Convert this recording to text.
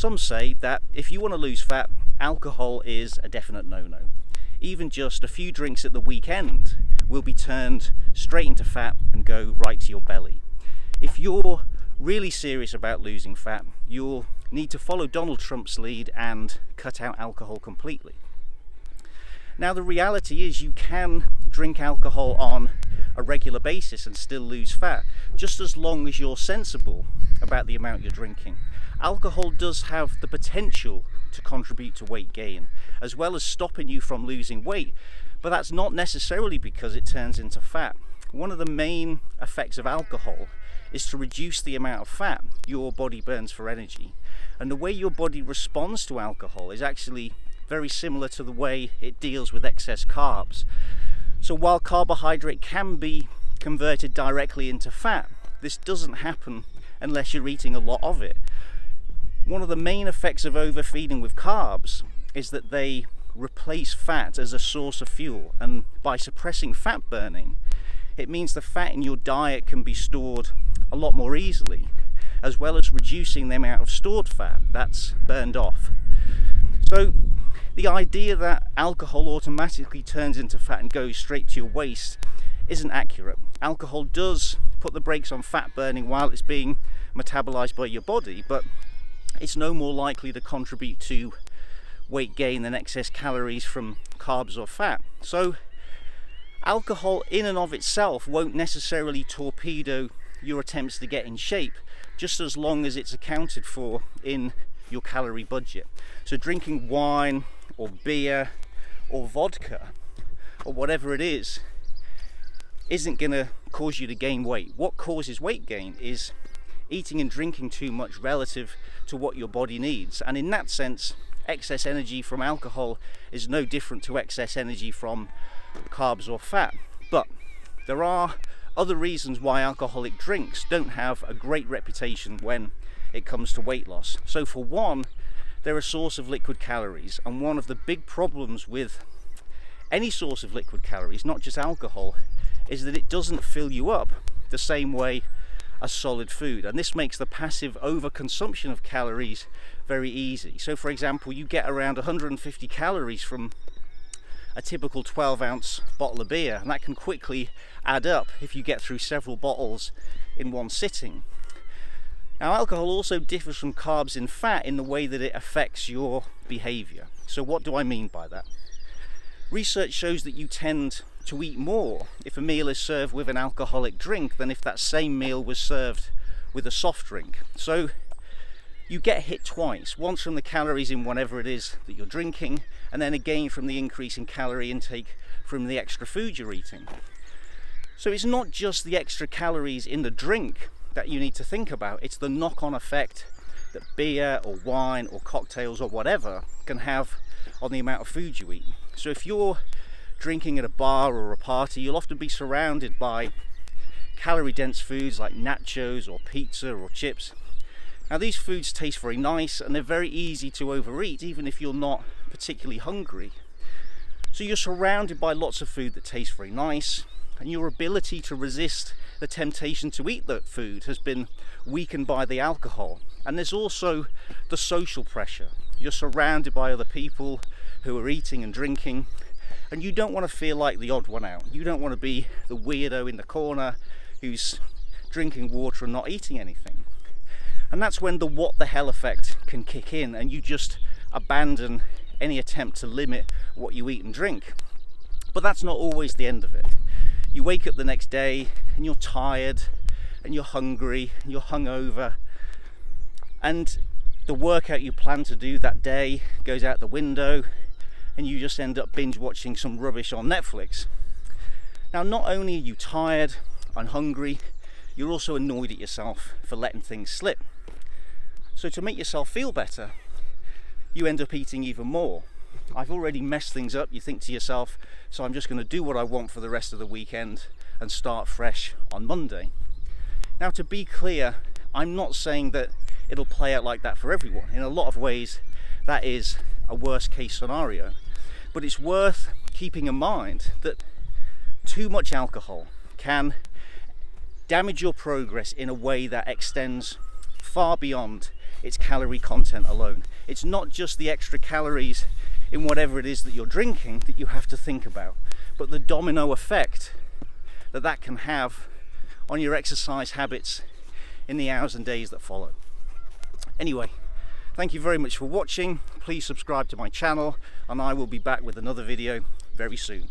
Some say that if you want to lose fat, alcohol is a definite no-no. Even just a few drinks at the weekend will be turned straight into fat and go right to your belly. If you're really serious about losing fat, you'll need to follow Donald Trump's lead and cut out alcohol completely. Now, the reality is you can drink alcohol on a regular basis and still lose fat, just as long as you're sensible about the amount you're drinking. Alcohol does have the potential to contribute to weight gain, as well as stopping you from losing weight, but that's not necessarily because it turns into fat. One of the main effects of alcohol is to reduce the amount of fat your body burns for energy. And the way your body responds to alcohol is actually very similar to the way it deals with excess carbs. So while carbohydrate can be converted directly into fat, this doesn't happen unless you're eating a lot of it. One of the main effects of overfeeding with carbs is that they replace fat as a source of fuel, and by suppressing fat burning, it means the fat in your diet can be stored a lot more easily, as well as reducing the amount of stored fat that's burned off. So the idea that alcohol automatically turns into fat and goes straight to your waist isn't accurate. Alcohol does put the brakes on fat burning while it's being metabolized by your body, but it's no more likely to contribute to weight gain than excess calories from carbs or fat. So alcohol in and of itself won't necessarily torpedo your attempts to get in shape, just as long as it's accounted for in your calorie budget. So drinking wine or beer or vodka or whatever it is isn't going to cause you to gain weight. What causes weight gain is eating and drinking too much relative to what your body needs. And in that sense, excess energy from alcohol is no different to excess energy from carbs or fat. But there are other reasons why alcoholic drinks don't have a great reputation when it comes to weight loss. So for one, they're a source of liquid calories, and one of the big problems with any source of liquid calories, not just alcohol, is that it doesn't fill you up the same way as solid food, and this makes the passive overconsumption of calories very easy. So for example, you get around 150 calories from a typical 12-ounce bottle of beer, and that can quickly add up if you get through several bottles in one sitting. Now, alcohol also differs from carbs and fat in the way that it affects your behavior. So what do I mean by that? Research shows that you tend to eat more if a meal is served with an alcoholic drink than if that same meal was served with a soft drink. So you get hit twice, once from the calories in whatever it is that you're drinking, and then again from the increase in calorie intake from the extra food you're eating. So it's not just the extra calories in the drink that you need to think about, it's the knock-on effect that beer or wine or cocktails or whatever can have on the amount of food you eat. So if you're drinking at a bar or a party, you'll often be surrounded by calorie-dense foods like nachos or pizza or chips. Now, these foods taste very nice and they're very easy to overeat even if you're not particularly hungry. So you're surrounded by lots of food that tastes very nice, and your ability to resist the temptation to eat that food has been weakened by the alcohol. And there's also the social pressure. You're surrounded by other people who are eating and drinking, and you don't want to feel like the odd one out. You don't want to be the weirdo in the corner who's drinking water and not eating anything. And that's when the what the hell effect can kick in, and you just abandon any attempt to limit what you eat and drink. But that's not always the end of it. You wake up the next day and you're tired and you're hungry and you're hungover, and the workout you plan to do that day goes out the window, and you just end up binge watching some rubbish on Netflix. Now, not only are you tired and hungry, you're also annoyed at yourself for letting things slip. So to make yourself feel better, you end up eating even more. I've already messed things up, you think to yourself, so I'm just going to do what I want for the rest of the weekend and start fresh on Monday. Now, to be clear, I'm not saying that it'll play out like that for everyone. In a lot of ways, that is a worst case scenario. But it's worth keeping in mind that too much alcohol can damage your progress in a way that extends far beyond its calorie content alone. It's not just the extra calories in whatever it is that you're drinking that you have to think about, but the domino effect that that can have on your exercise habits in the hours and days that follow. Anyway, thank you very much for watching. Please subscribe to my channel, and I will be back with another video very soon.